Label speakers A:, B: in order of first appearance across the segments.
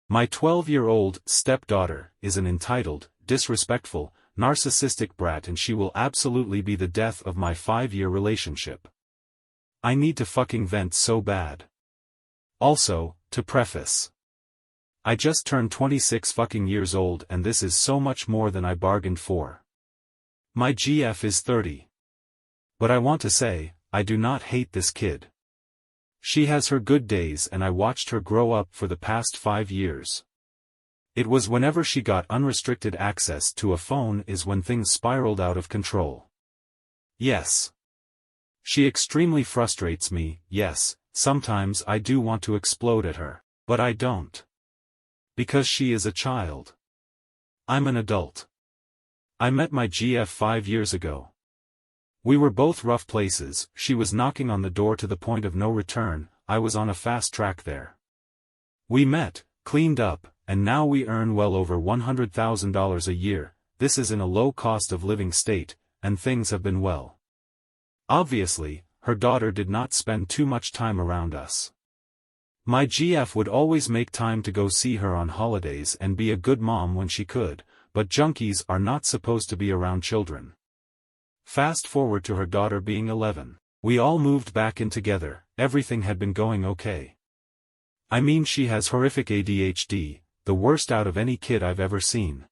A: My 12-year-old stepdaughter is an entitled, disrespectful, narcissistic brat, and she will absolutely be the death of my 5-year relationship. I need to fucking vent so bad. Also, to preface, I just turned 26 fucking years old and this is so much more than I bargained for. My GF is 30. But I want to say, I do not hate this kid. She has her good days and I watched her grow up for the past 5 years. It was whenever she got unrestricted access to a phone is when things spiraled out of control. Yes. She extremely frustrates me, yes, sometimes I do want to explode at her, but I don't. Because she is a child. I'm an adult. I met my GF 5 years ago. We were both rough places, she was knocking on the door to the point of no return, I was on a fast track there. We met, cleaned up, and now we earn well over $100,000 a year, this is in a low cost of living state, and things have been well. Obviously, her daughter did not spend too much time around us. My GF would always make time to go see her on holidays and be a good mom when she could, but junkies are not supposed to be around children. Fast forward to her daughter being 11. We all moved back in together, everything had been going okay. I mean, she has horrific ADHD, the worst out of any kid I've ever seen.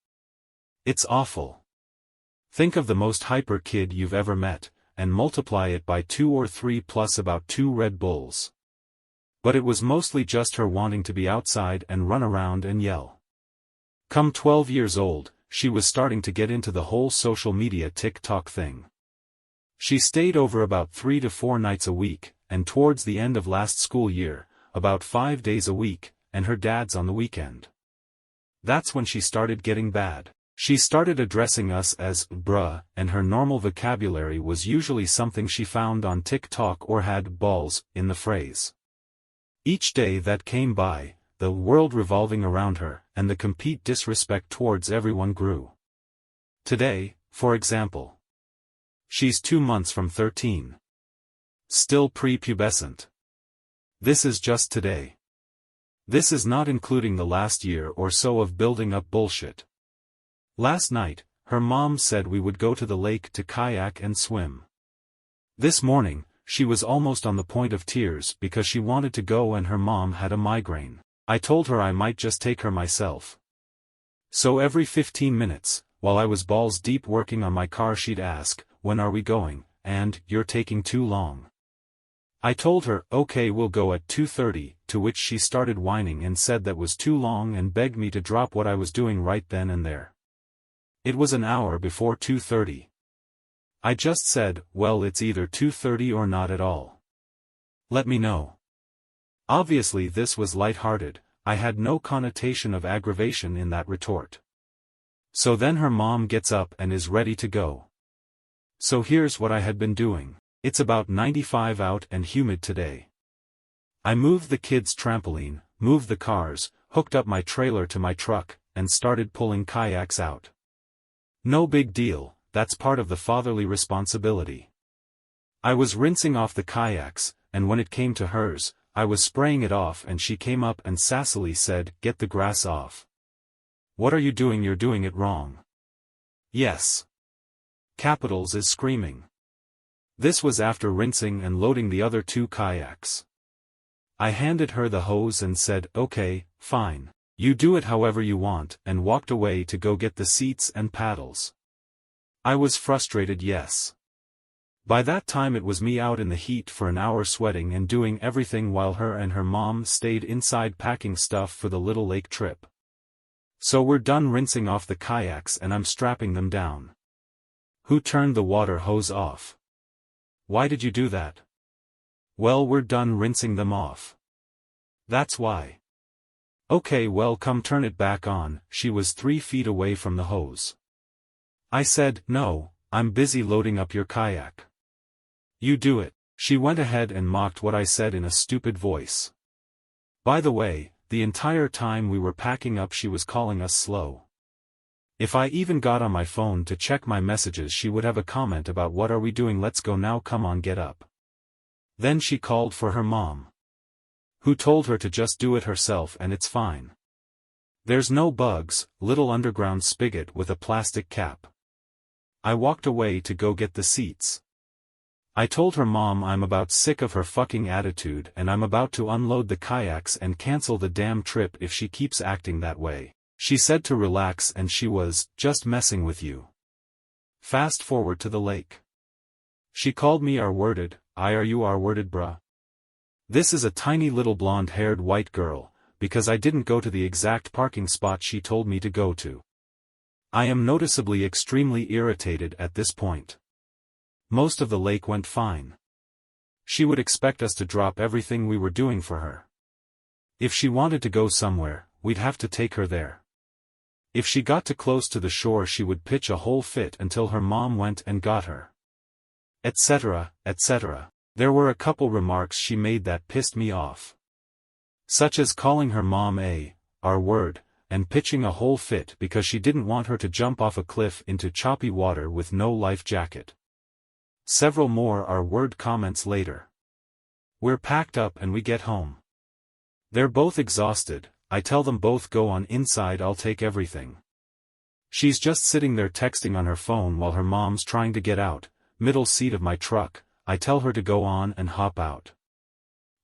A: It's awful. Think of the most hyper kid you've ever met, and multiply it by 2 or 3 plus about 2 Red Bulls. But it was mostly just her wanting to be outside and run around and yell. Come 12 years old, she was starting to get into the whole social media TikTok thing. She stayed over about 3 to 4 nights a week, and towards the end of last school year, about 5 days a week, and her dad's on the weekend. That's when she started getting bad. She started addressing us as bruh, and her normal vocabulary was usually something she found on TikTok or had balls in the phrase. Each day that came by, the world revolving around her, and the complete disrespect towards everyone grew. Today, for example. She's 2 months from 13. Still prepubescent. This is just today. This is not including the last year or so of building up bullshit. Last night, her mom said we would go to the lake to kayak and swim. This morning, she was almost on the point of tears because she wanted to go and her mom had a migraine. I told her I might just take her myself. So every 15 minutes, while I was balls deep working on my car, she'd ask, "When are we going?" and "You're taking too long." I told her, "Okay, we'll go at 2:30, to which she started whining and said that was too long and begged me to drop what I was doing right then and there. It was an hour before 2:30. I just said, "Well, it's either 2:30 or not at all. Let me know." Obviously this was light-hearted, I had no connotation of aggravation in that retort. So then her mom gets up and is ready to go. So here's what I had been doing. It's about 95 out and humid today. I moved the kids' trampoline, moved the cars, hooked up my trailer to my truck, and started pulling kayaks out. No big deal, that's part of the fatherly responsibility. I was rinsing off the kayaks, and when it came to hers, I was spraying it off and she came up and sassily said, "Get the grass off. What are you doing? You're doing it wrong." Yes. Capitals is screaming. This was after rinsing and loading the other 2 kayaks. I handed her the hose and said, "Okay, fine. You do it however you want," and walked away to go get the seats and paddles. I was frustrated, yes. By that time it was me out in the heat for an hour sweating and doing everything while her and her mom stayed inside packing stuff for the little lake trip. So we're done rinsing off the kayaks and I'm strapping them down. Who turned the water hose off? Why did you do that? Well, we're done rinsing them off. That's why. Okay, well, come turn it back on. She was 3 feet away from the hose. I said, "No, I'm busy loading up your kayak. You do it." She went ahead and mocked what I said in a stupid voice. By the way, the entire time we were packing up she was calling us slow. If I even got on my phone to check my messages she would have a comment about "What are we doing? Let's go now, come on, get up." Then she called for her mom, who told her to just do it herself and it's fine. There's no bugs, little underground spigot with a plastic cap. I walked away to go get the seats. I told her mom I'm about sick of her fucking attitude and I'm about to unload the kayaks and cancel the damn trip if she keeps acting that way. She said to relax and she was just messing with you. Fast forward to the lake. She called me R-worded. Are you R-worded, bruh? This is a tiny little blonde-haired white girl, because I didn't go to the exact parking spot she told me to go to. I am noticeably extremely irritated at this point. Most of the lake went fine. She would expect us to drop everything we were doing for her. If she wanted to go somewhere, we'd have to take her there. If she got too close to the shore she would pitch a whole fit until her mom went and got her. Etc., etc. There were a couple remarks she made that pissed me off. Such as calling her mom a R-word, and pitching a whole fit because she didn't want her to jump off a cliff into choppy water with no life jacket. Several more R-word comments later. We're packed up and we get home. They're both exhausted. I tell them both go on inside, I'll take everything. She's just sitting there texting on her phone while her mom's trying to get out, middle seat of my truck. I tell her to go on and hop out.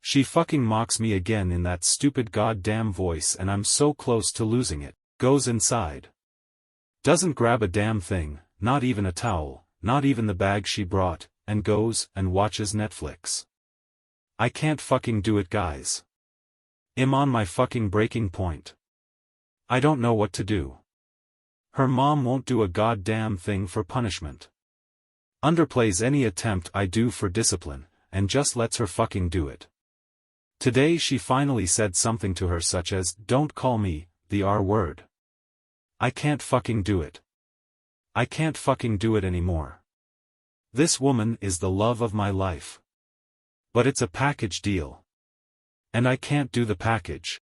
A: She fucking mocks me again in that stupid goddamn voice and I'm so close to losing it. Goes inside. Doesn't grab a damn thing, not even a towel, not even the bag she brought, and goes and watches Netflix. I can't fucking do it, guys. I'm on my fucking breaking point. I don't know what to do. Her mom won't do a goddamn thing for punishment. Underplays any attempt I do for discipline, and just lets her fucking do it. Today she finally said something to her such as, don't call me the R-word. I can't fucking do it. I can't fucking do it anymore. This woman is the love of my life. But it's a package deal. And I can't do the package.